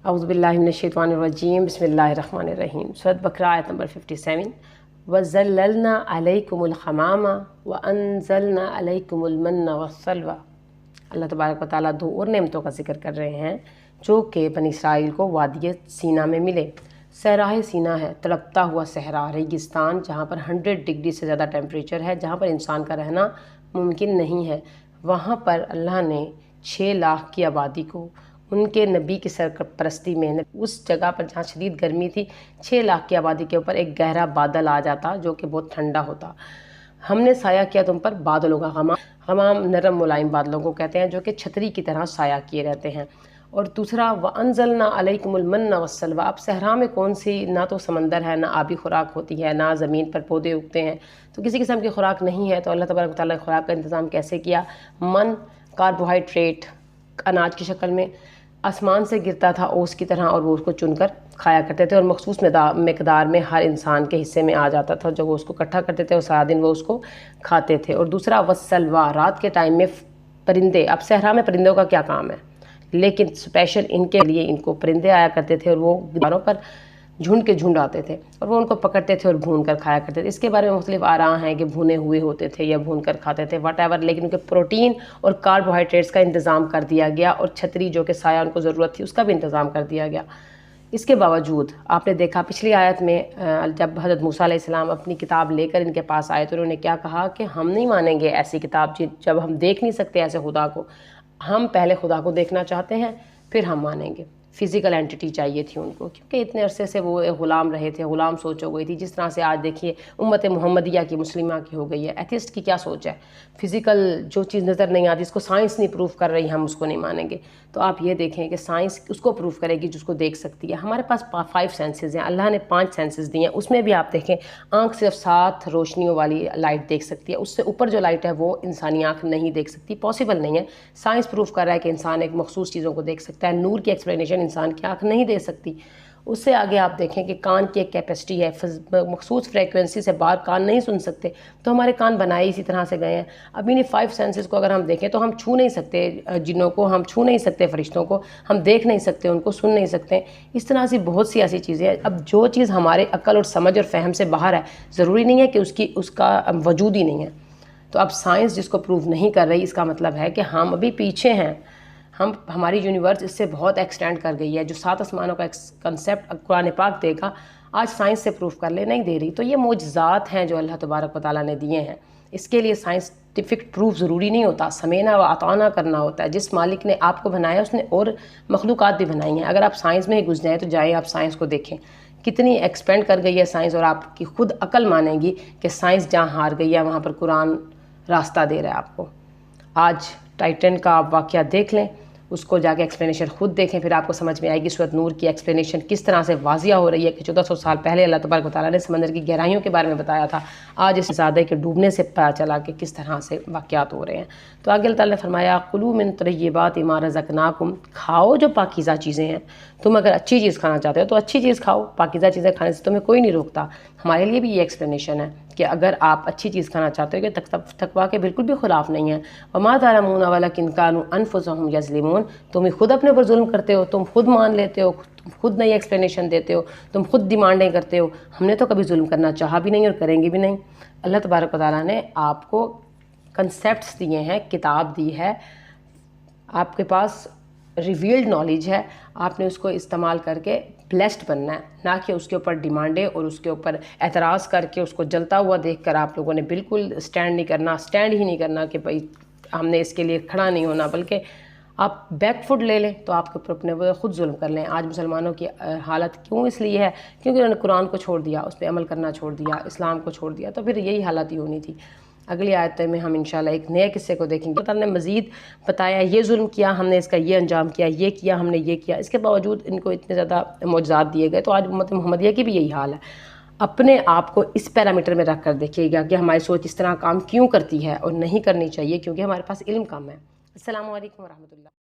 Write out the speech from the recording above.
अऊज़ुबिल्लाहि मिनश्शैतानिर्रजीम बिस्मिल्लाहिर्रहमानिर्रहीम। सूरत बकरा आयत नंबर 57। वज़ल्ललना अलैकुमुल ग़मामा व अंज़लना अलैकुमुल मन्ना वस्सलवा। अल्लाह तबारक व तआला दो और नेमतों का जिक्र कर रहे हैं जो कि बनी इसराइल को वादिय सीना में मिले। सहराए सीना है तड़पता हुआ सहरा, रेगिस्तान जहाँ पर 100 डिग्री से ज़्यादा टेम्परेचर है, जहाँ पर इंसान का रहना मुमकिन नहीं है। वहाँ पर अल्लाह ने 6 लाख की आबादी को उनके नबी की सरपरस्ती में उस जगह पर जहाँ शदीद गर्मी थी 6 लाख की आबादी के ऊपर एक गहरा बादल आ जाता जो कि बहुत ठंडा होता। हमने साया किया तुम पर बादलों का। गमाम नरम मुलायम बादलों को कहते हैं जो कि छतरी की तरह साया किए रहते हैं। और दूसरा व अंज़लना अलैकुमुल मन्ना वस्सलवा। अब सहरा में कौन सी, ना तो समंदर है, ना आबी खुराक होती है, ना ज़मीन पर पौधे उगते हैं, तो किसी किस्म की खुराक नहीं है। तो अल्लाह तबारक व तआला ने खुराक का इंतज़ाम कैसे किया? मन कार्बोहाइड्रेट अनाज की शक्ल में आसमान से गिरता था ओस की तरह, और वो उसको चुनकर खाया करते थे और मखसूस मकदार में हर इंसान के हिस्से में आ जाता था। जब वो उसको इकट्ठा करते थे और सारा दिन वो उसको खाते थे। और दूसरा वस्सलवा, रात के टाइम में परिंदे। अब सहरा में परिंदों का क्या काम है, लेकिन स्पेशल इनके लिए इनको परिंदे आया करते थे और वो दीवारों पर झुंड के झुंड आते थे और वो उनको पकड़ते थे और भून कर खाया करते थे। इसके बारे में मुख्तलिफ आरा हैं कि भुने हुए होते थे या भून कर खाते थे, वट एवर, लेकिन उनके प्रोटीन और कार्बोहाइड्रेट्स का इंतज़ाम कर दिया गया और छतरी जो कि साया उनको ज़रूरत थी उसका भी इंतज़ाम कर दिया गया। इसके बावजूद आपने देखा पिछली आयत में जब हज़रत मूसा अलैहिस्सलाम अपनी किताब लेकर इनके पास आए तो उन्होंने क्या कहा कि हम नहीं मानेंगे ऐसी किताब जब हम देख नहीं सकते ऐसे खुदा को। हम पहले खुदा को देखना चाहते हैं फिर हम मानेंगे। फ़िज़िकल एंटिटी चाहिए थी उनको, क्योंकि इतने अरसे से वो ग़ुलाम रहे थे, ग़ुलाम सोच हो गई थी। जिस तरह से आज देखिए उम्मत मुहम्मदिया की, मुस्लिमा की हो गई है। एथिस्ट की क्या सोच है? फ़िज़िकल जो चीज़ नज़र नहीं आती, इसको साइंस नहीं प्रूव कर रही, हम उसको नहीं मानेंगे। तो आप ये देखें कि साइंस उसको प्रूव करेगी जिसको देख सकती है। हमारे पास 5 सेंसेस हैं, अल्लाह ने 5 सेंसेस दिए हैं। उसमें भी आप देखें आँख सिर्फ 7 रोशनियों वाली लाइट देख सकती है, उससे ऊपर जो लाइट है वो इंसानी आँख नहीं देख सकती, पॉसिबल नहीं है। साइंस प्रूव कर रहा है कि इंसान एक मखसूस चीज़ों को देख सकता है। नूर की एक्सप्लेनेशन इंसान की आँख नहीं दे सकती। उससे आगे आप देखें कि कान की एक कैपेसिटी है, मखसूस फ्रेक्वेंसी से बाहर कान नहीं सुन सकते, तो हमारे कान बनाए इसी तरह से गए हैं। अब इन्हीं 5 सेंसेस को अगर हम देखें तो हम छू नहीं सकते जिन्नों को, हम छू नहीं सकते फरिश्तों को, हम देख नहीं सकते उनको, सुन नहीं सकते। इस तरह से बहुत सी ऐसी चीज़ें हैं। अब जो चीज़ हमारे अक्ल और समझ और फहम से बाहर है, ज़रूरी नहीं है कि उसका वजूद ही नहीं है। तो अब साइंस जिसको प्रूव नहीं कर रही, इसका मतलब है कि हम अभी पीछे हैं। हमारी यूनिवर्स इससे बहुत एक्सटेंड कर गई है। जो 7 आसमानों का कंसेप्ट कुरान पाक देगा, आज साइंस से प्रूफ कर ले नहीं दे रही। तो ये मोजज़ात हैं जो अल्लाह तबारक व तआला ने दिए हैं। इसके लिए साइंटिफिक प्रूफ ज़रूरी नहीं होता, समेना व अताना करना होता है। जिस मालिक ने आपको बनाया उसने और मखलूक़ात भी बनाई हैं। अगर आप साइंस में ही घुस जाएँ तो जाएँ आप साइंस को देखें कितनी एक्सपेंड कर गई है साइंस, और आपकी खुद अकल मानेगी कि साइंस जहाँ हार गई है वहाँ पर कुरान रास्ता दे रहा है आपको। आज टाइटन का आप वाक़या देख लें, उसको जाके एक्सप्लेनेशन खुद देखें, फिर आपको समझ में आएगी सूरत नूर की एक्सप्लेनेशन किस तरह से वाज़िया हो रही है कि 1400 साल पहले अल्लाह तबारक व तआला ने समंदर की गहराइयों के बारे में बताया था। आज इस ज़्यादा के डूबने से पता चला कि किस तरह से वाक़यात हो रहे हैं। तो आगे अल्लाह ताला ने फरमाया कुलू मिन तय्यिबाति मा रज़क़नाकुम, खाओ जो पाकीज़ा चीज़ें हैं। तुम अगर अच्छी चीज़ खाना चाहते हो तो अच्छी चीज़ खाओ, पाकीज़ा चीज़ें खाने से तुम्हें कोई नहीं रोकता। हमारे लिए भी ये एक्सप्लेनेशन है कि अगर आप अच्छी चीज़ खाना चाहते हो कि तकवा के बिल्कुल भी ख़िलाफ़ नहीं है। वमा तालमून वलाकिन कानू अनफुसहुम यज़लिमून, तुम खुद अपने ऊपर जुल्म करते हो, तुम खुद मान लेते हो, तुम खुद नई एक्सप्लेनेशन देते हो, तुम खुद डिमांडें करते हो। हमने तो कभी जुल्म करना चाहा भी नहीं और करेंगे भी नहीं। अल्लाह तबारक व तआला ने आपको कंसेप्ट्स दिए हैं, किताब दी है, आपके पास रिवील्ड नॉलेज है, आपने उसको इस्तेमाल करके ब्लेस्ड बनना है, ना कि उसके ऊपर डिमांडें और उसके ऊपर एतराज़ करके उसको जलता हुआ देखकर आप लोगों ने बिल्कुल स्टैंड ही नहीं करना कि भाई हमने इसके लिए खड़ा नहीं होना, बल्कि आप बैक फुट ले लें तो आपके ऊपर अपने खुद जुल्म कर लें। आज मुसलमानों की हालत क्यों इसलिए है क्योंकि उन्होंने कुरान को छोड़ दिया, उस पर अमल करना छोड़ दिया, इस्लाम को छोड़ दिया, तो फिर यही हालत ही होनी थी। अगली आयत में हम इंशाल्लाह एक नए किस्से को देखेंगे। तो हमने मज़ीद बताया ये जुल्म किया हमने, इसका ये अंजाम किया, ये किया हमने, ये किया, इसके बावजूद इनको इतने ज़्यादा मौजज़ात दिए गए। तो आज उम्मत मुहम्मदिया की भी यही हाल है। अपने आप को इस पैरामीटर में रख कर देखिएगा कि हमारी सोच इस तरह काम क्यों करती है और नहीं करनी चाहिए, क्योंकि हमारे पास इल्म कम है। अस्सलामु अलैकुम व रहमतुल्लाह।